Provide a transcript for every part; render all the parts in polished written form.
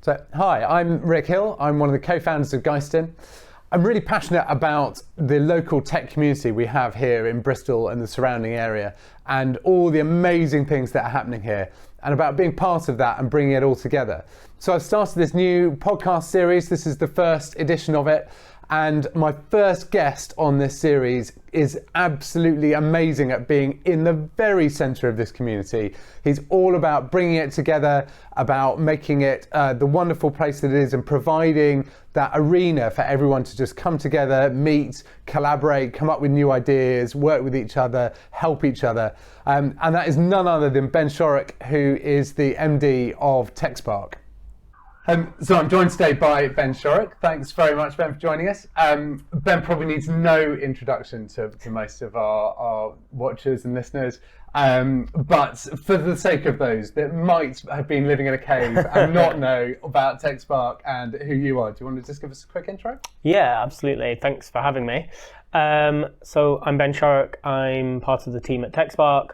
So, hi, I'm Rick Hill. I'm one of the co-founders of Geistin. I'm really passionate about the local tech community we have here in Bristol and the surrounding area and all the amazing things that are happening here and about being part of that and bringing it all together. So I've started this new podcast series. This is the first edition of it. And my first guest on this series is absolutely amazing at being in the very centre of this community. He's all about bringing it together, about making it the wonderful place that it is and providing that arena for everyone to just come together, meet, collaborate, come up with new ideas, work with each other, help each other. And that is none other than Ben Shorrock, who is the MD of TechSpark. So I'm joined today by Ben Shorrock. Thanks very much, Ben, for joining us. Ben probably needs no introduction to most of our watchers and listeners, but for the sake of those that might have been living in a cave and not know about TechSpark and who you are, do you want to just give us a quick intro? Yeah, absolutely. Thanks for having me. So I'm Ben Shorrock. I'm part of the team at TechSpark.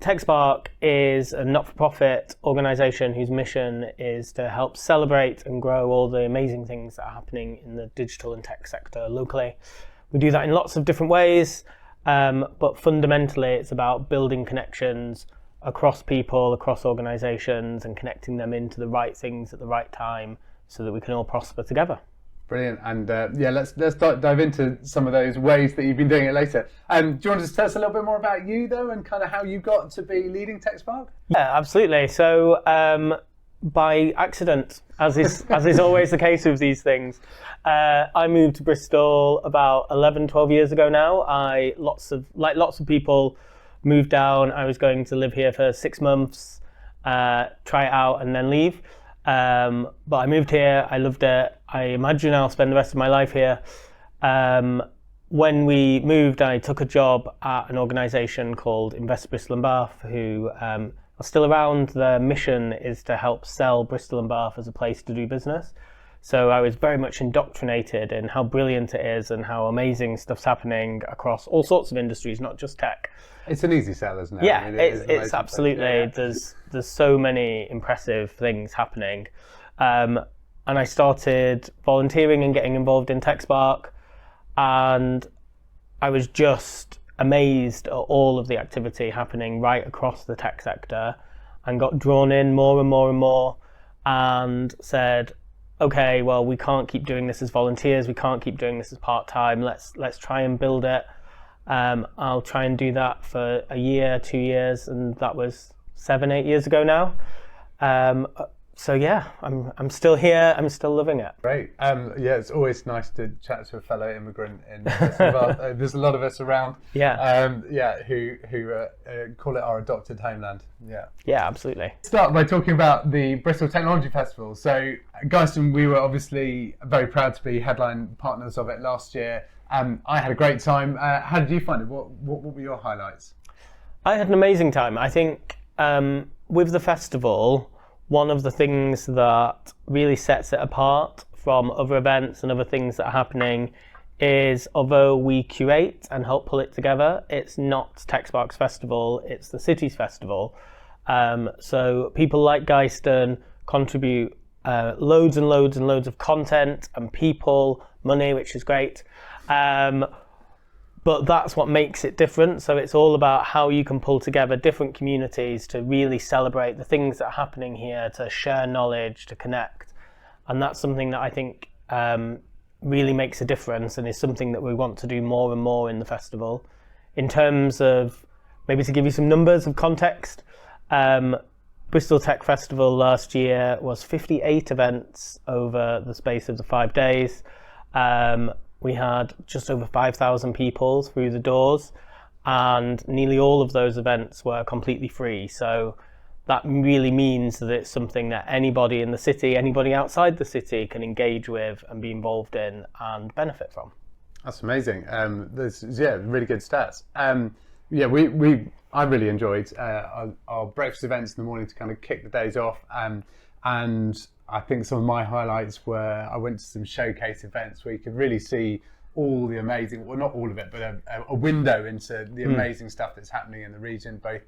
TechSpark is a not-for-profit organisation whose mission is to help celebrate and grow all the amazing things that are happening in the digital and tech sector locally. We do that in lots of different ways, but fundamentally it's about building connections across people, across organisations, and connecting them into the right things at the right time so that we can all prosper together. Brilliant, and let's dive into some of those ways that you've been doing it later. Do you want to just tell us a little bit more about you, though, and kind of how you got to be leading TechSpark? Yeah, absolutely. So by accident, as is always the case with these things, I moved to Bristol about 11, 12 years ago now. Lots of people, moved down. I was going to live here for 6 months, try it out, and then leave. But I moved here, I loved it. I imagine I'll spend the rest of my life here. When we moved, I took a job at an organisation called Invest Bristol and Bath, who are still around. Their mission is to help sell Bristol and Bath as a place to do business. So I was very much indoctrinated in how brilliant it is and how amazing stuff's happening across all sorts of industries, not just tech. It's an easy sell, isn't it? Yeah, I mean, it's absolutely. Yeah. There's so many impressive things happening. And I started volunteering and getting involved in TechSpark, and I was just amazed at all of the activity happening right across the tech sector and got drawn in more and more and more and said, okay, well, we can't keep doing this as volunteers, we can't keep doing this as part-time, let's try and build it. I'll try and do that for a year, 2 years, and that was 7, 8 years ago now. So yeah, I'm still here. I'm still loving it. Great. It's always nice to chat to a fellow immigrant in Bristol. There's a lot of us around. Yeah. Who call it our adopted homeland. Yeah. Yeah, absolutely. Start by talking about the Bristol Technology Festival. So, Geistin, we were obviously very proud to be headline partners of it last year. I had a great time. How did you find it? What were your highlights? I had an amazing time. I think with the festival, one of the things that really sets it apart from other events and other things that are happening is, although we curate and help pull it together, it's not TechSpark's festival, it's the city's festival. So people like Geistin contribute loads and loads and loads of content and people, money, which is great. But that's what makes it different. So it's all about how you can pull together different communities to really celebrate the things that are happening here, to share knowledge, to connect. And that's something that I think really makes a difference and is something that we want to do more and more in the festival. In terms of, maybe to give you some numbers of context, Bristol Tech Festival last year was 58 events over the space of the 5 days. We had just over 5,000 people through the doors, and nearly all of those events were completely free. So that really means that it's something that anybody in the city, anybody outside the city can engage with and be involved in and benefit from. That's amazing. There's really good stats. I really enjoyed our breakfast events in the morning to kind of kick the days off. And I think some of my highlights were I went to some showcase events where you could really see all the amazing, well, not all of it, but a window into the amazing stuff that's happening in the region, both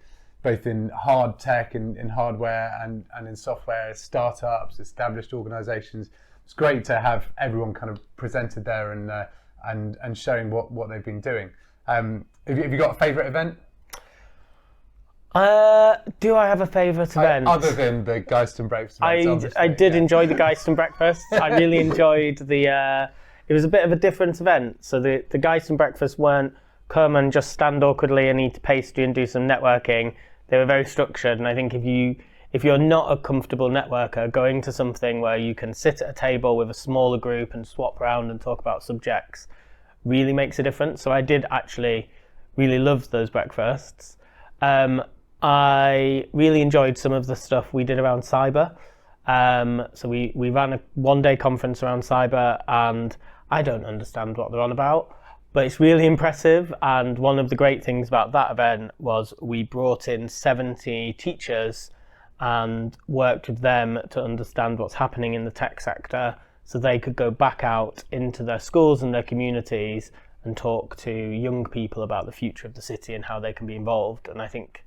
both in hard tech, in hardware and in software, startups, established organisations. It's great to have everyone kind of presented there and showing what they've been doing. Have you got a favourite event? Do I have a favourite event? Other than the Geiston Breakfast events, I did enjoy the Geiston Breakfast. I really enjoyed it was a bit of a different event. So the Geiston Breakfast weren't come and just stand awkwardly and eat a pastry and do some networking. They were very structured, and I think if you're not a comfortable networker, going to something where you can sit at a table with a smaller group and swap around and talk about subjects really makes a difference. So I did actually really love those breakfasts. I really enjoyed some of the stuff we did around cyber. So we ran a one-day conference around cyber, and I don't understand what they're on about, but it's really impressive. And one of the great things about that event was we brought in 70 teachers and worked with them to understand what's happening in the tech sector, so they could go back out into their schools and their communities and talk to young people about the future of the city and how they can be involved. And I think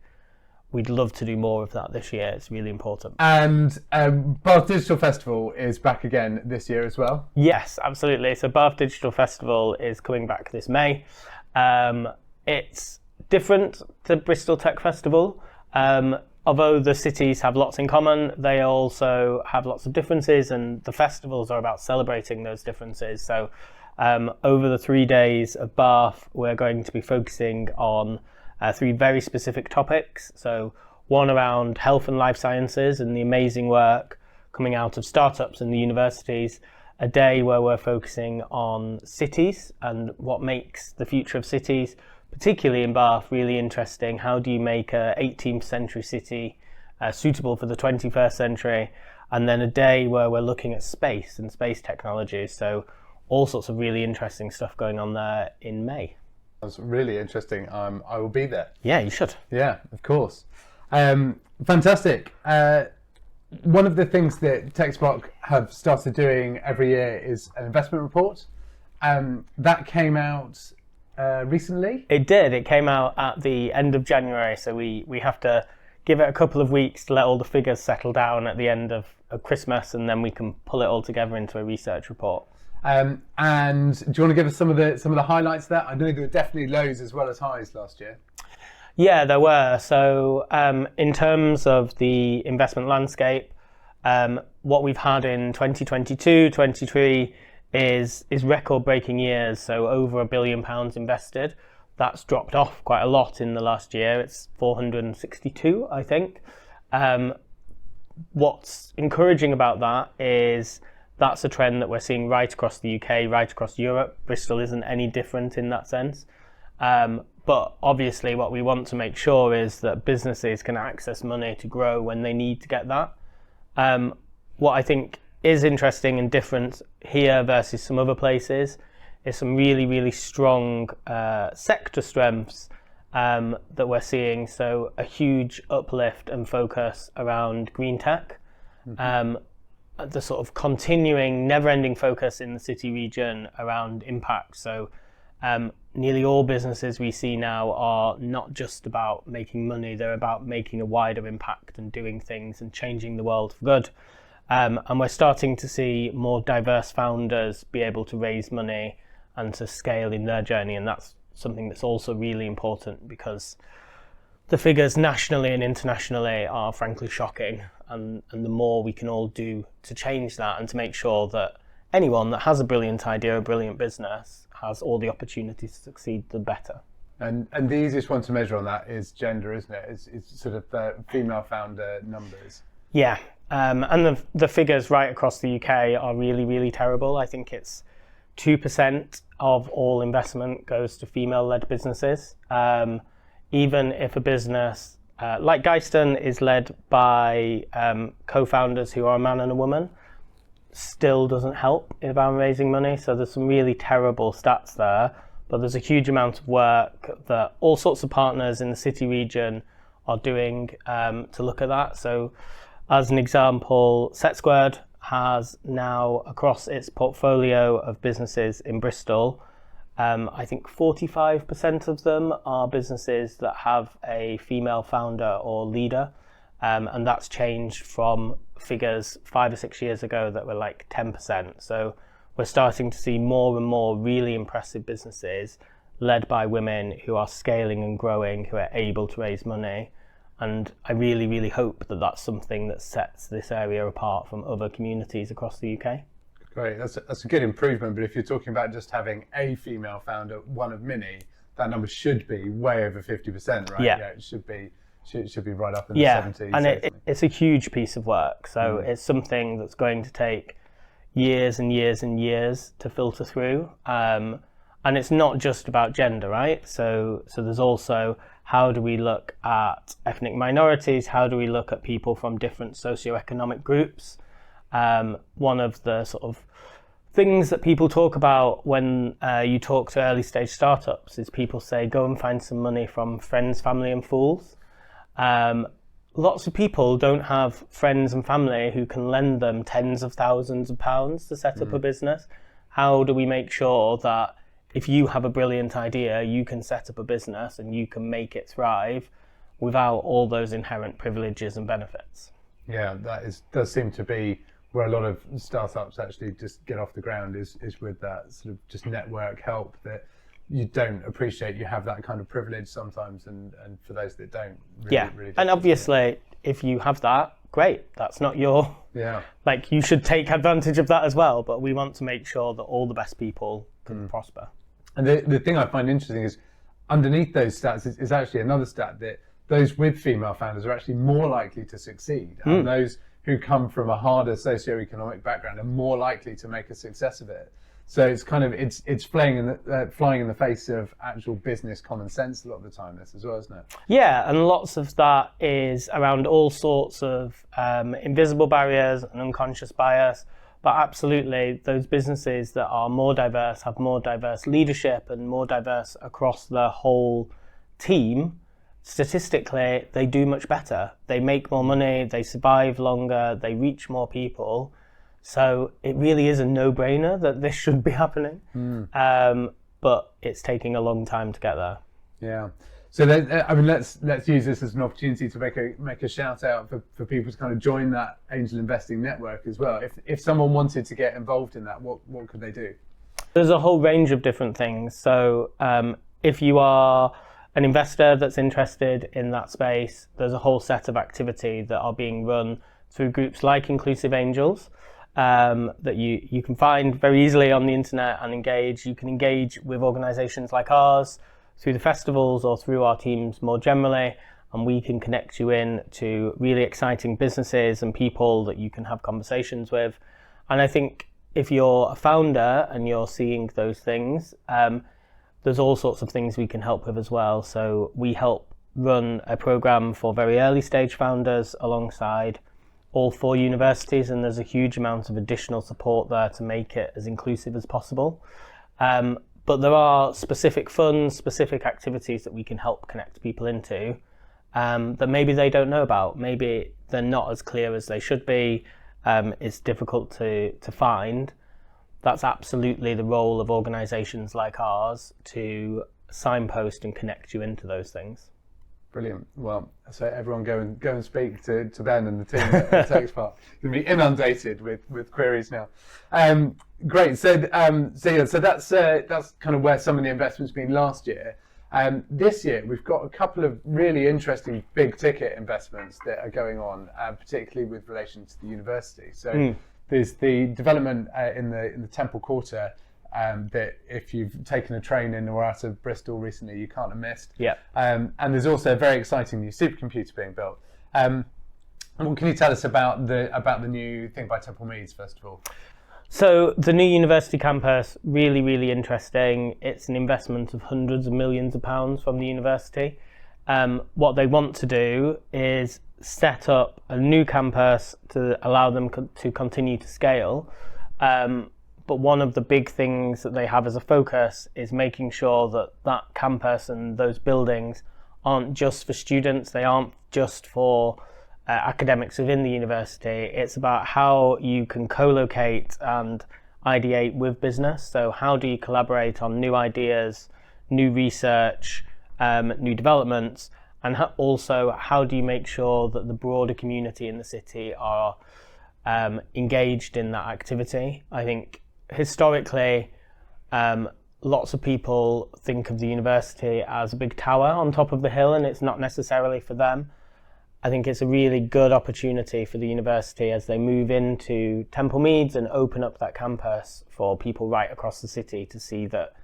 we'd love to do more of that this year. It's really important. And Bath Digital Festival is back again this year as well? Yes, absolutely. So Bath Digital Festival is coming back this May. It's different to Bristol Tech Festival. Although the cities have lots in common, they also have lots of differences, and the festivals are about celebrating those differences. So over the 3 days of Bath, we're going to be focusing on 3 very specific topics. So one around health and life sciences and the amazing work coming out of startups and the universities. A day where we're focusing on cities and what makes the future of cities, particularly in Bath, really interesting. How do you make a 18th century city suitable for the 21st century? And then a day where we're looking at space and space technologies. So all sorts of really interesting stuff going on there in May. That's really interesting. I will be there. Yeah, you should. Yeah, of course. Fantastic. One of the things that TechSpark have started doing every year is an investment report. That came out recently? It did. It came out at the end of January, so we have to give it a couple of weeks to let all the figures settle down at the end of Christmas, and then we can pull it all together into a research report. And do you want to give us some of the highlights there? I know there were definitely lows as well as highs last year. Yeah, there were. So in terms of the investment landscape, what we've had in 2022, 23 is record-breaking years. So over £1 billion invested. That's dropped off quite a lot in the last year. It's 462, I think. What's encouraging about that is that's a trend that we're seeing right across the UK, right across Europe. Bristol isn't any different in that sense. But obviously what we want to make sure is that businesses can access money to grow when they need to get that. What I think is interesting and different here versus some other places is some really, really strong sector strengths that we're seeing. So a huge uplift and focus around green tech. Mm-hmm. The sort of continuing, never-ending focus in the city region around impact. So nearly all businesses we see now are not just about making money, they're about making a wider impact and doing things and changing the world for good. And we're starting to see more diverse founders be able to raise money and to scale in their journey, and that's something that's also really important because the figures nationally and internationally are frankly shocking, and the more we can all do to change that and to make sure that anyone that has a brilliant idea, a brilliant business, has all the opportunities to succeed, the better. And the easiest one to measure on that is gender, isn't it? It's sort of the female founder numbers. Yeah, and the figures right across the UK are really, really terrible. I think it's 2% of all investment goes to female-led businesses. Even if a business like Geiston is led by co-founders who are a man and a woman, still doesn't help around raising money. So there's some really terrible stats there, but there's a huge amount of work that all sorts of partners in the city region are doing to look at that. So as an example, Set Squared has now, across its portfolio of businesses in Bristol, I think 45% of them are businesses that have a female founder or leader. And that's changed from figures 5 or 6 years ago that were like 10%. So we're starting to see more and more really impressive businesses led by women who are scaling and growing, who are able to raise money. And I really, really hope that that's something that sets this area apart from other communities across the UK. Great, that's a good improvement. But if you're talking about just having a female founder, one of many, that number should be way over 50%, right? Yeah, it should be right up in the 70s. And it's a huge piece of work. So it's something that's going to take years and years and years to filter through. And it's not just about gender, right? So there's also, how do we look at ethnic minorities? How do we look at people from different socioeconomic groups? One of the sort of things that people talk about when you talk to early stage startups is people say, go and find some money from friends, family and fools. Lots of people don't have friends and family who can lend them tens of thousands of pounds to set up a business. How do we make sure that if you have a brilliant idea, you can set up a business and you can make it thrive without all those inherent privileges and benefits? Yeah, does seem to be where a lot of startups actually just get off the ground is with that sort of just network help that you don't appreciate. You have that kind of privilege sometimes, and for those that don't, really and obviously if you have that, great, that's not your, like, you should take advantage of that as well, but we want to make sure that all the best people can prosper. And the thing I find interesting is underneath those stats is actually another stat that those with female founders are actually more likely to succeed, and those who come from a harder socioeconomic background are more likely to make a success of it. So it's kind of it's flying in the face of actual business common sense a lot of the time, this as well, isn't it? Yeah, and lots of that is around all sorts of invisible barriers and unconscious bias. But absolutely, those businesses that are more diverse, have more diverse leadership and more diverse across the whole team, statistically, they do much better. They make more money, they survive longer, they reach more people. So it really is a no-brainer that this should be happening. But it's taking a long time to get there. Yeah. So let's use this as an opportunity to make a shout out for people to kind of join that angel investing network as well. If someone wanted to get involved in that, what could they do? There's a whole range of different things. So if you are an investor that's interested in that space, there's a whole set of activity that are being run through groups like Inclusive Angels that you can find very easily on the internet and engage. You can engage with organisations like ours through the festivals or through our teams more generally, and we can connect you in to really exciting businesses and people that you can have conversations with. And I think if you're a founder and you're seeing those things, there's all sorts of things we can help with as well. So we help run a program for very early stage founders alongside all 4 universities, and there's a huge amount of additional support there to make it as inclusive as possible. But there are specific funds, specific activities that we can help connect people into that maybe they don't know about. Maybe they're not as clear as they should be. It's difficult to find. That's absolutely the role of organisations like ours to signpost and connect you into those things. Brilliant. Well, so everyone go and speak to Ben and the team at TechSpark. You're going to be inundated with queries now. Great. So that's kind of where some of the investment's been last year. This year we've got a couple of really interesting big ticket investments that are going on, particularly with relation to the university. So there's the development in the Temple Quarter. That if you've taken a train in or out of Bristol recently, you can't have missed. Yeah. And there's also a very exciting new supercomputer being built. What can you tell us about the new thing by Temple Meads, first of all? So the new university campus, really, really interesting. It's an investment of hundreds of millions of pounds from the university. What they want to do is set up a new campus to allow them to continue to scale. But one of the big things that they have as a focus is making sure that that campus and those buildings aren't just for students, they aren't just for academics within the university. It's about how you can co-locate and ideate with business. So how do you collaborate on new ideas, new research, new developments, and also how do you make sure that the broader community in the city are engaged in that activity? I think historically, lots of people think of the university as a big tower on top of the hill, and it's not necessarily for them. I think it's a really good opportunity for the university as they move into Temple Meads and open up that campus for people right across the city to see that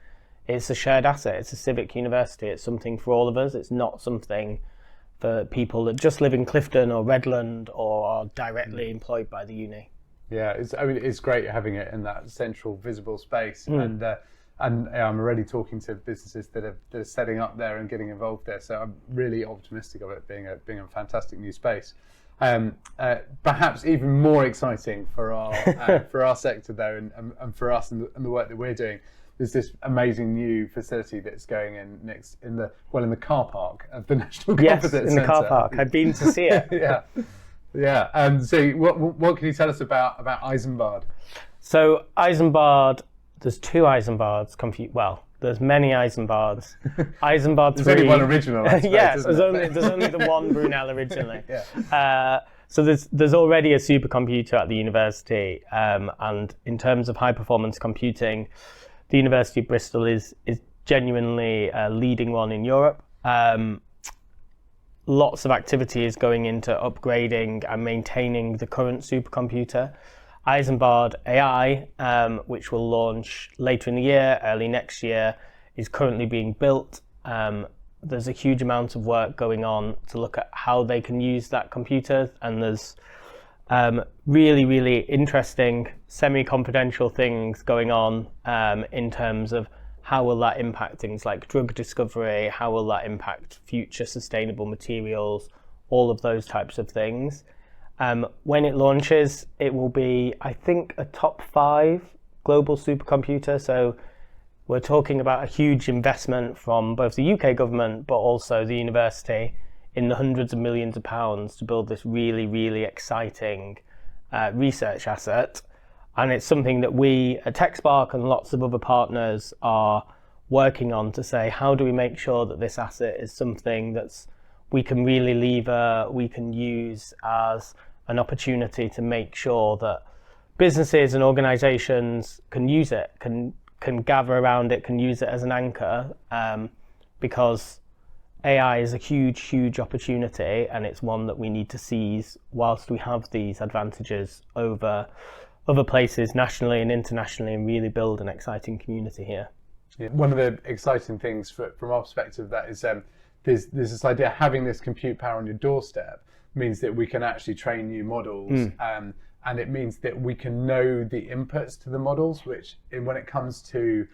it's a shared asset. It's a civic university. It's something for all of us. It's not something for people that just live in Clifton or Redland or are directly employed by the uni. Yeah, it's great having it in that central visible space. And I'm already talking to businesses that are setting up there and getting involved there. So I'm really optimistic of it being a fantastic new space. Perhaps even more exciting for our sector though, and for us and the work that we're doing, is this amazing new facility that's going in next in the car park of the National Competence Centre. Yes, in the car park. I've been to see it. Yeah. So what can you tell us about Isambard? So Isambard. There's two Isambards. There's many Isambards. Isambard 3. There's only one original. I suppose, yes, there's only the one Brunel originally. So there's already a supercomputer at the university, and in terms of high performance computing, the University of Bristol is genuinely a leading one in Europe. Lots of activity is going into upgrading and maintaining the current supercomputer. Isambard AI, which will launch later in the year, early next year, is currently being built. There's a huge amount of work going on to look at how they can use that computer, and there's really, really interesting semi-confidential things going on in terms of how will that impact things like drug discovery, how will that impact future sustainable materials, all of those types of things. When it launches, it will be, I think, a top 5 global supercomputer. So we're talking about a huge investment from both the UK government, but also the university in the hundreds of millions of pounds to build this really, really exciting research asset. And it's something that we at TechSpark and lots of other partners are working on to say, how do we make sure that this asset is something we can really lever, we can use as an opportunity to make sure that businesses and organizations can use it, can gather around it, can use it as an anchor, because AI is a huge, huge opportunity, and it's one that we need to seize whilst we have these advantages over other places nationally and internationally, and really build an exciting community here. Yeah. One of the exciting things from our perspective that is there's this idea having this compute power on your doorstep means that we can actually train new models, and it means that we can know the inputs to the models, which when it comes to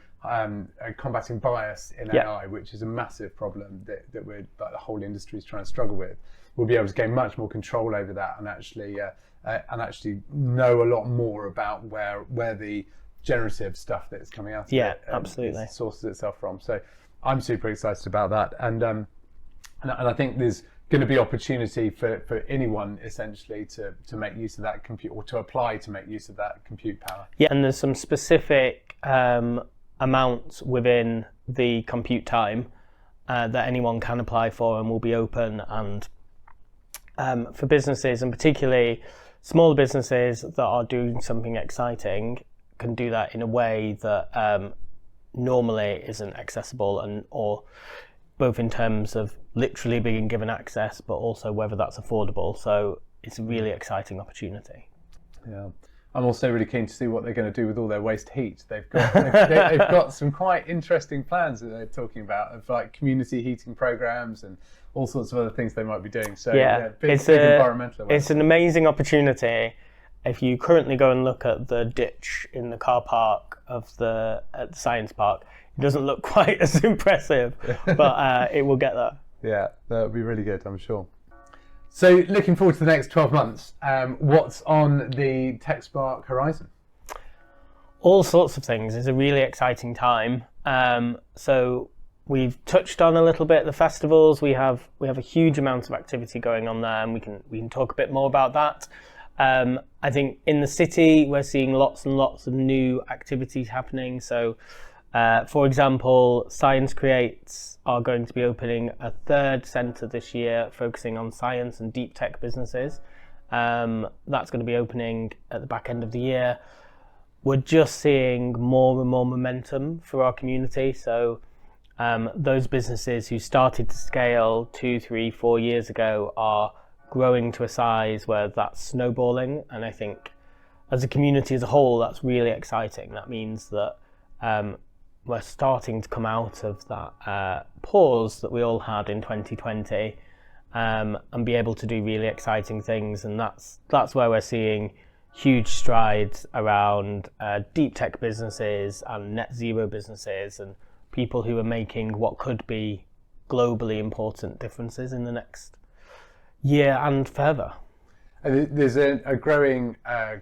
combating bias in AI, which is a massive problem that the whole industry is trying to struggle with, we'll be able to gain much more control over that and actually know a lot more about where the generative stuff that's coming out of it absolutely sources itself from. So I'm super excited about that, and I think there's going to be opportunity for anyone essentially to make use of that compute, or to apply to make use of that compute power. Yeah, and there's some specific amounts within the compute time that anyone can apply for and will be open, and for businesses, and particularly smaller businesses that are doing something exciting, can do that in a way that normally isn't accessible, or both in terms of literally being given access, but also whether that's affordable. So it's a really exciting opportunity. Yeah, I'm also really keen to see what they're going to do with all their waste heat. They've got some quite interesting plans that they're talking about, of like community heating programs and all sorts of other things they might be doing. So big environmental. It's an amazing opportunity. If you currently go and look at the ditch in the car park at the science park, it doesn't look quite as impressive, but it will get there. Yeah, that would be really good, I'm sure. So looking forward to the next 12 months, what's on the TechSpark horizon? All sorts of things. It's a really exciting time. So we've touched on a little bit the festivals. We have a huge amount of activity going on there, and we can talk a bit more about that. I think in the city, we're seeing lots and lots of new activities happening. So, for example, Science Creates are going to be opening a third centre this year, focusing on science and deep tech businesses. That's going to be opening at the back end of the year. We're just seeing more and more momentum for our community. So those businesses who started to scale 2, 3, 4 years ago are growing to a size where that's snowballing. And I think as a community as a whole, that's really exciting. That means that we're starting to come out of that pause that we all had in 2020 and be able to do really exciting things. And that's where we're seeing huge strides around deep tech businesses and net zero businesses and people who are making what could be globally important differences in the next year and further. And there's a growing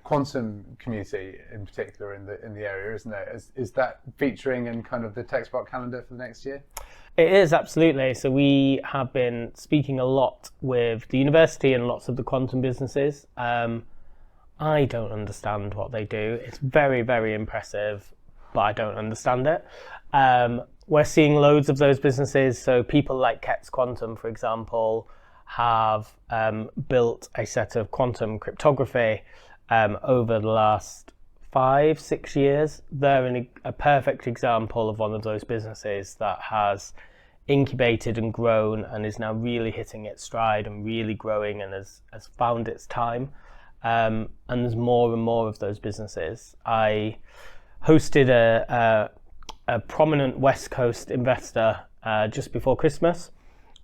quantum community in particular in the area, isn't there? Is that featuring in kind of the TechSpark calendar for the next year? It is, absolutely. So we have been speaking a lot with the university and lots of the quantum businesses. I don't understand what they do. It's very, very impressive, but I don't understand it. We're seeing loads of those businesses. So people like Ketz Quantum, for example, have built a set of quantum cryptography over the last 5-6 years. They're a perfect example of one of those businesses that has incubated and grown and is now really hitting its stride and really growing and has found its time. And there's more and more of those businesses. I hosted a prominent West Coast investor just before Christmas.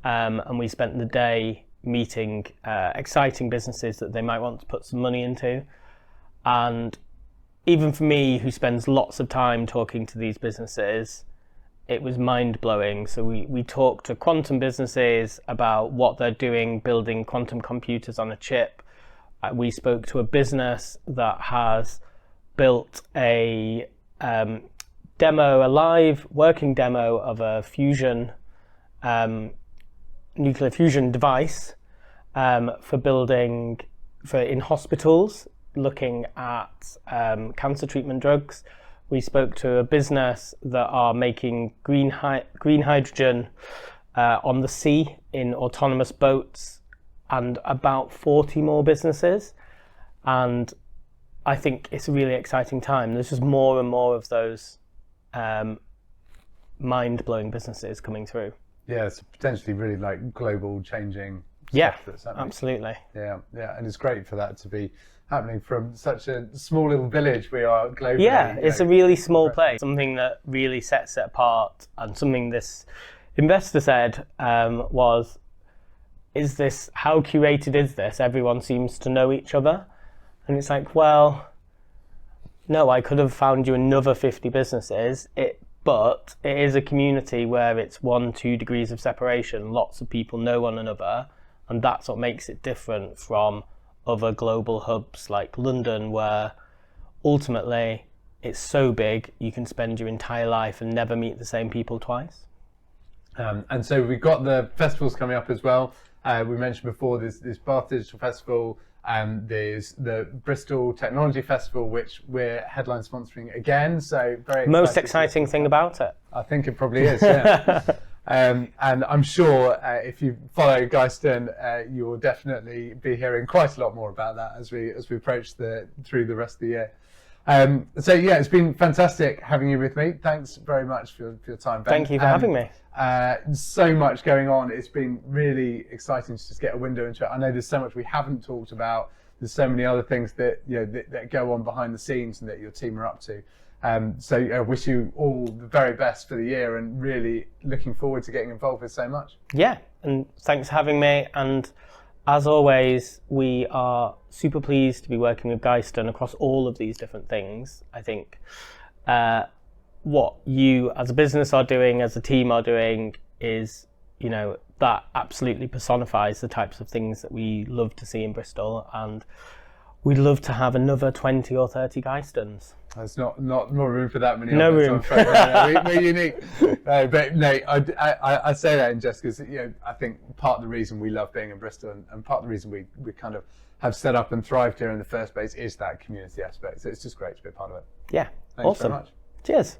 And we spent the day meeting exciting businesses that they might want to put some money into. And even for me, who spends lots of time talking to these businesses, it was mind-blowing. So we talked to quantum businesses about what they're doing, building quantum computers on a chip. We spoke to a business that has built a live working demo of a nuclear fusion device for in hospitals, looking at cancer treatment drugs. We spoke to a business that are making green hydrogen on the sea in autonomous boats, and about 40 more businesses. And I think it's a really exciting time. There's just more and more of those mind-blowing businesses coming through. Yeah, it's potentially really like global changing stuff that's happening. Absolutely. Yeah, and it's great for that to be happening from such a small little village we are globally. Yeah, it's a really small place. Something that really sets it apart, and something this investor said was, how curated is this? Everyone seems to know each other. And it's like, well, no, I could have found you another 50 businesses, but it is a community where it's 1-2 degrees of separation. Lots of people know one another, and that's what makes it different from other global hubs like London, where ultimately it's so big you can spend your entire life and never meet the same people twice. And so we've got the festivals coming up as well. We mentioned before this Bath Digital Festival, there's the Bristol Technology Festival, which we're headline sponsoring again. So very most exciting thing about it. I think it probably is, yeah. And I'm sure if you follow Geiston, you will definitely be hearing quite a lot more about that as we approach through the rest of the year. So yeah, it's been fantastic having you with me. Thanks very much for your time, Ben. Thank you for having me. So much going on. It's been really exciting to just get a window into it. I know there's so much we haven't talked about. There's so many other things that that go on behind the scenes and that your team are up to. So I wish you all the very best for the year, and really looking forward to getting involved with so much. Yeah, and thanks for having me. And as always, we are super pleased to be working with Geiston across all of these different things. I think what you as a business are doing, as a team are doing, is, that absolutely personifies the types of things that we love to see in Bristol. And We'd love to have another 20 or 30 Geistons. There's not more room for that many. No of us, room. I'm afraid. No, we're unique. No, but no, I say that in jest because I think part of the reason we love being in Bristol and part of the reason we kind of have set up and thrived here in the first place is that community aspect. So it's just great to be a part of it. Yeah, Thanks awesome. very much. Cheers.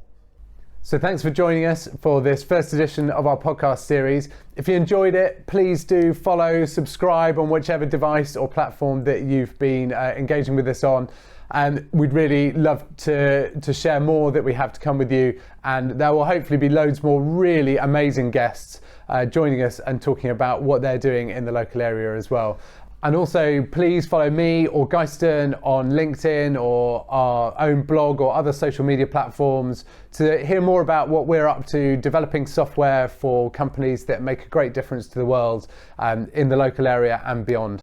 So thanks for joining us for this first edition of our podcast series. If you enjoyed it, please do follow, subscribe on whichever device or platform that you've been engaging with us on. And we'd really love to share more that we have to come with you. And there will hopefully be loads more really amazing guests joining us and talking about what they're doing in the local area as well. And also, please follow me or Geiston on LinkedIn or our own blog or other social media platforms to hear more about what we're up to developing software for companies that make a great difference to the world in the local area and beyond.